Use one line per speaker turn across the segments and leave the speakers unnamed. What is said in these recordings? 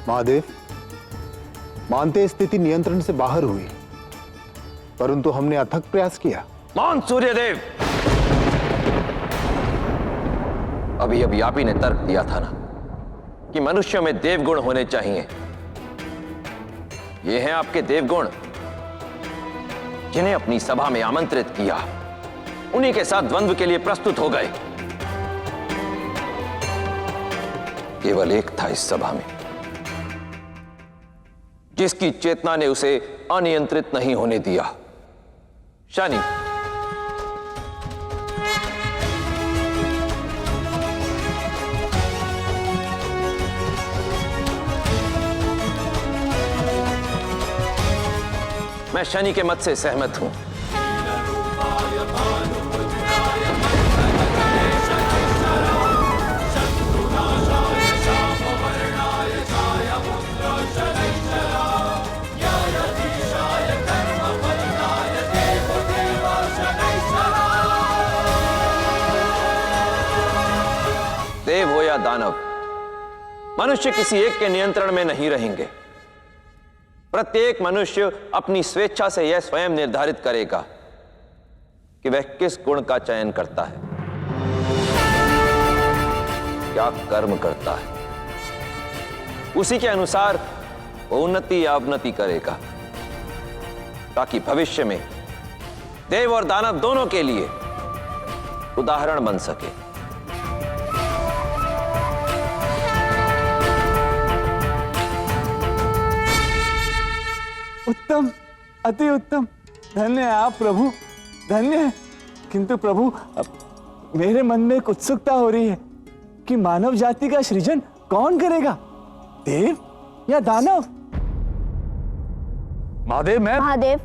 महादेव, मानते स्थिति नियंत्रण से बाहर हुई, परंतु हमने अथक प्रयास किया।
मान सूर्यदेव, अभी अभी आप ही ने तर्क दिया था ना कि मनुष्य में देवगुण होने चाहिए। ये हैं आपके देवगुण, जिन्हें अपनी सभा में आमंत्रित किया, उन्हीं के साथ द्वंद्व के लिए प्रस्तुत हो गए। केवल एक था इस सभा में जिसकी चेतना ने उसे अनियंत्रित नहीं होने दिया, शनि। मैं शनि के मत से सहमत हूं। देव हो या दानव, मनुष्य किसी एक के नियंत्रण में नहीं रहेंगे। प्रत्येक मनुष्य अपनी स्वेच्छा से यह स्वयं निर्धारित करेगा कि वह किस गुण का चयन करता है, क्या कर्म करता है। उसी के अनुसार वो उन्नति या अवनति करेगा, ताकि भविष्य में देव और दानव दोनों के लिए उदाहरण बन सके।
उत्तम, अति उत्तम। धन्य है आप प्रभु, धन्य है। किंतु प्रभु, मेरे मन में एक उत्सुकता हो रही है कि मानव जाति का सृजन कौन करेगा, देव या दानव?
महादेव,
महादेव,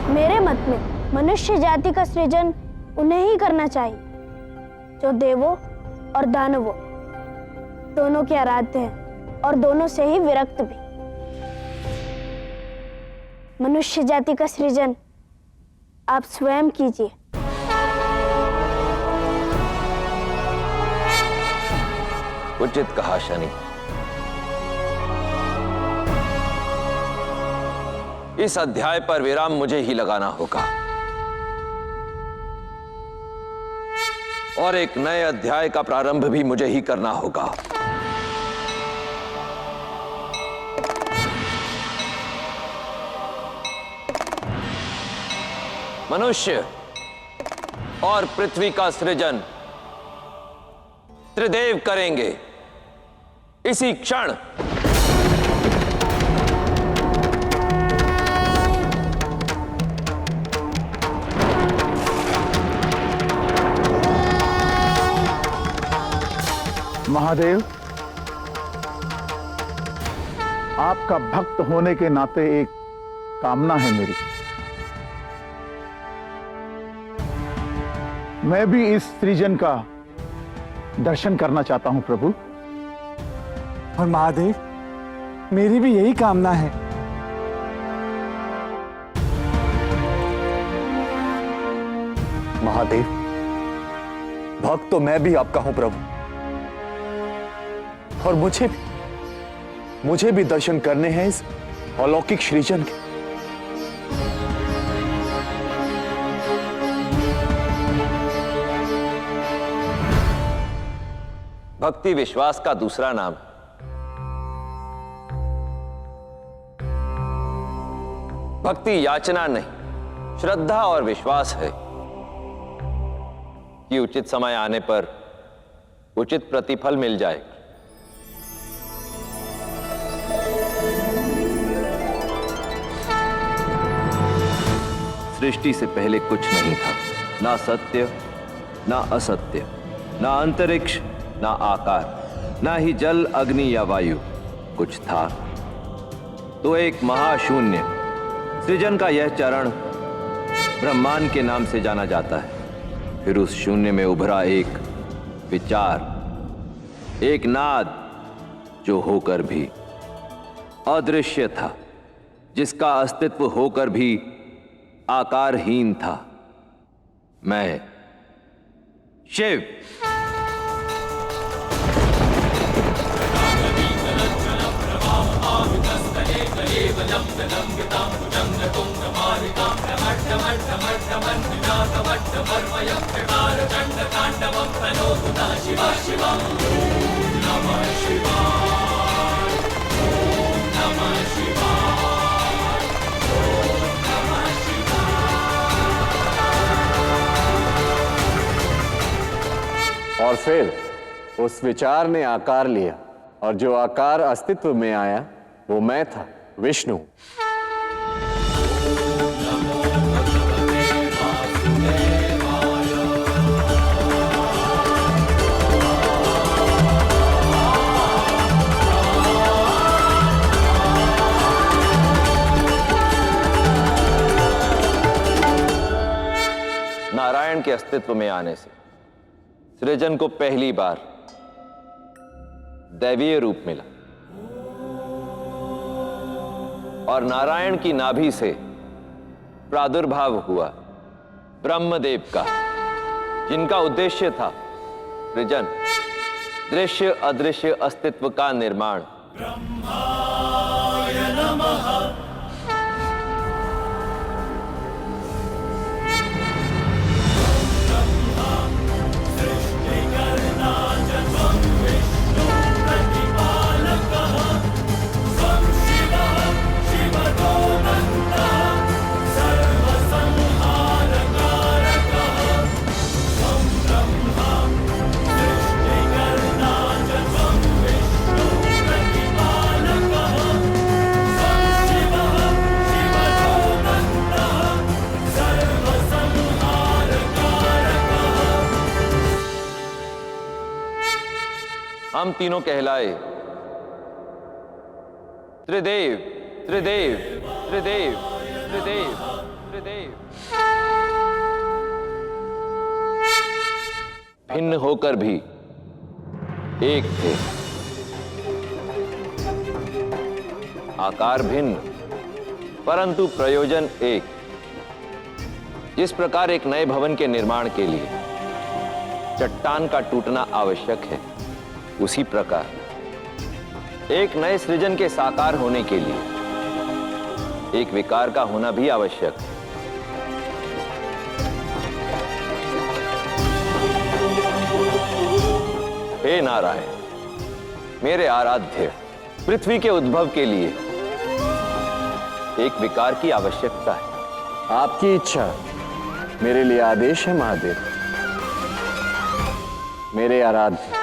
मेरे मत में मनुष्य जाति का सृजन उन्हें ही करना चाहिए जो देवों और दानवों दोनों के आराध्य हैं और दोनों से ही विरक्त भी। मनुष्य जाति का सृजन आप स्वयं कीजिए।
उचित कहा शनि। इस अध्याय पर विराम मुझे ही लगाना होगा और एक नए अध्याय का प्रारंभ भी मुझे ही करना होगा। मनुष्य और पृथ्वी का सृजन त्रिदेव करेंगे इसी क्षण।
महादेव, आपका भक्त होने के नाते एक कामना है मेरी। मैं भी इस सृजन का दर्शन करना चाहता हूं प्रभु।
और महादेव, मेरी भी यही कामना है।
महादेव, भक्त तो मैं भी आपका हूं प्रभु, और मुझे भी दर्शन करने हैं इस अलौकिक सृजन के।
भक्ति विश्वास का दूसरा नाम। भक्ति याचना नहीं, श्रद्धा और विश्वास है कि उचित समय आने पर उचित प्रतिफल मिल जाएगा। सृष्टि से पहले कुछ नहीं था, ना सत्य ना असत्य, ना अंतरिक्ष ना आकार, ना ही जल अग्नि या वायु कुछ था। तो एक महाशून्य सृजन का यह चरण ब्रह्मांड के नाम से जाना जाता है। फिर उस शून्य में उभरा एक विचार, एक नाद जो होकर भी अदृश्य था, जिसका अस्तित्व होकर भी आकारहीन था। मैं शिव।
और फिर उस विचार ने आकार लिया, और जो आकार अस्तित्व में आया वो मैं था, विष्णु।
नारायण के अस्तित्व में आने से सृजन को पहली बार दैवीय रूप मिला, और नारायण की नाभि से प्रादुर्भाव हुआ ब्रह्मदेव का, जिनका उद्देश्य था सृजन, दृश्य अदृश्य अस्तित्व का निर्माण। हम तीनों कहलाए त्रिदेव त्रिदेव त्रिदेव त्रिदेव त्रिदेव। भिन्न होकर भी एक थे, आकार भिन्न परंतु प्रयोजन एक। जिस प्रकार एक नए भवन के निर्माण के लिए चट्टान का टूटना आवश्यक है, उसी प्रकार एक नए सृजन के साकार होने के लिए एक विकार का होना भी आवश्यक है। हे नारायण, मेरे आराध्य, पृथ्वी के उद्भव के लिए एक विकार की आवश्यकता है।
आपकी इच्छा मेरे लिए आदेश है महादेव। मेरे आराध्य,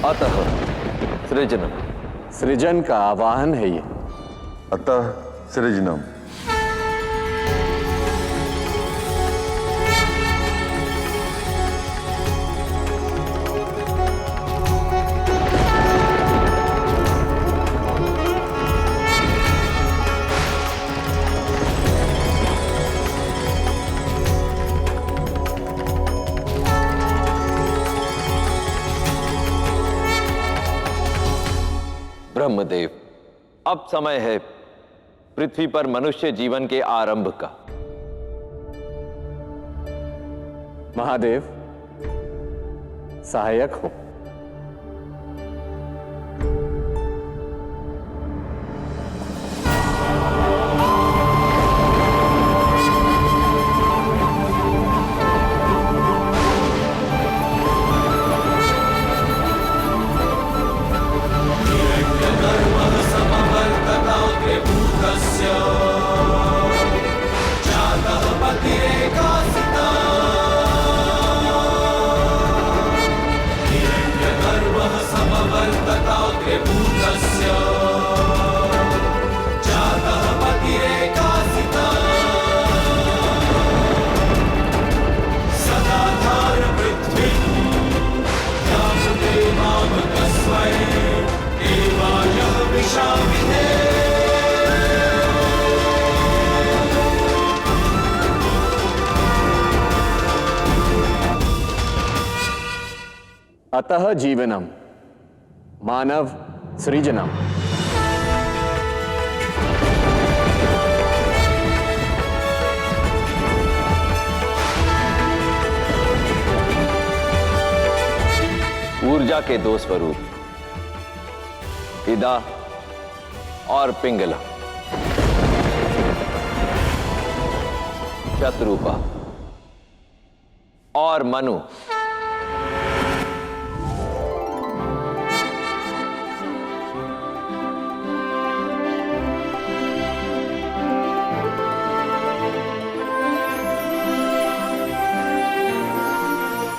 अतः सृजनम,
सृजन का आवाहन है ये।
अतः सृजनम।
ब्रह्मदेव, अब समय है पृथ्वी पर मनुष्य जीवन के आरंभ का।
महादेव, सहायक हो। अतः जीवनम मानव सृजनम।
ऊर्जा के दो स्वरूप, इदा और पिंगला, शत्रुपा और मनु।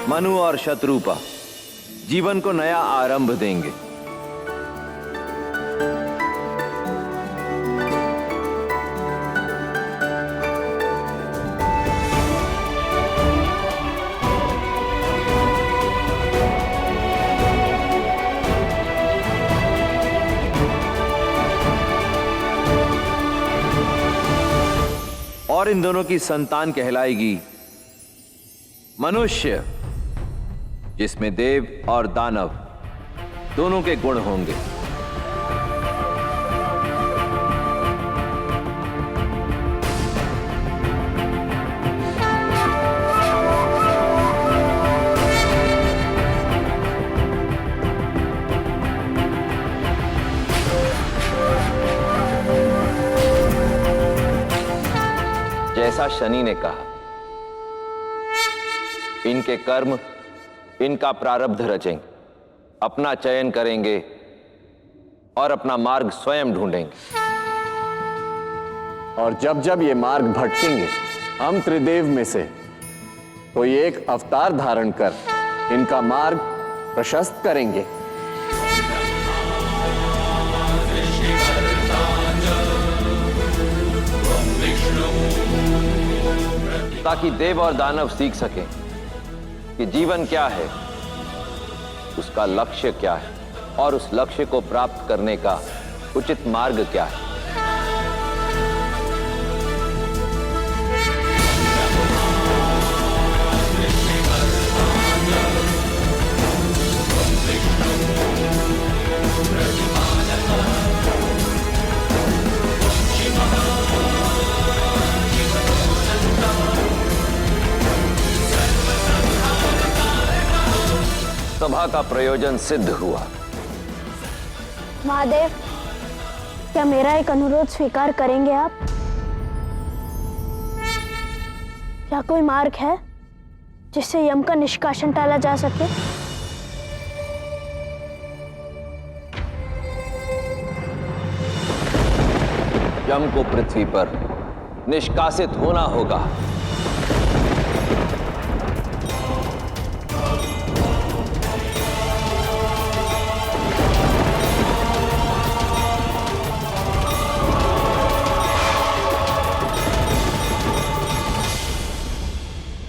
मनु और शत्रुपा जीवन को नया आरंभ देंगे। और इन दोनों की संतान कहलाएगी मनुष्य, जिसमें देव और दानव दोनों के गुण होंगे। जैसा शनि ने कहा, इनके कर्म इनका प्रारब्ध रचेंगे, अपना चयन करेंगे और अपना मार्ग स्वयं ढूंढेंगे।
और जब जब ये मार्ग भटकेंगे, हम त्रिदेव में से कोई एक अवतार धारण कर इनका मार्ग प्रशस्त करेंगे।
ताकि देव और दानव सीख सकें कि जीवन क्या है, उसका लक्ष्य क्या है और उस लक्ष्य को प्राप्त करने का उचित मार्ग क्या है। सभा का प्रयोजन सिद्ध हुआ।
महादेव, क्या मेरा एक अनुरोध स्वीकार करेंगे आप? क्या कोई मार्ग है जिससे यम का निष्कासन टाला जा सके?
यम को पृथ्वी पर निष्कासित होना होगा।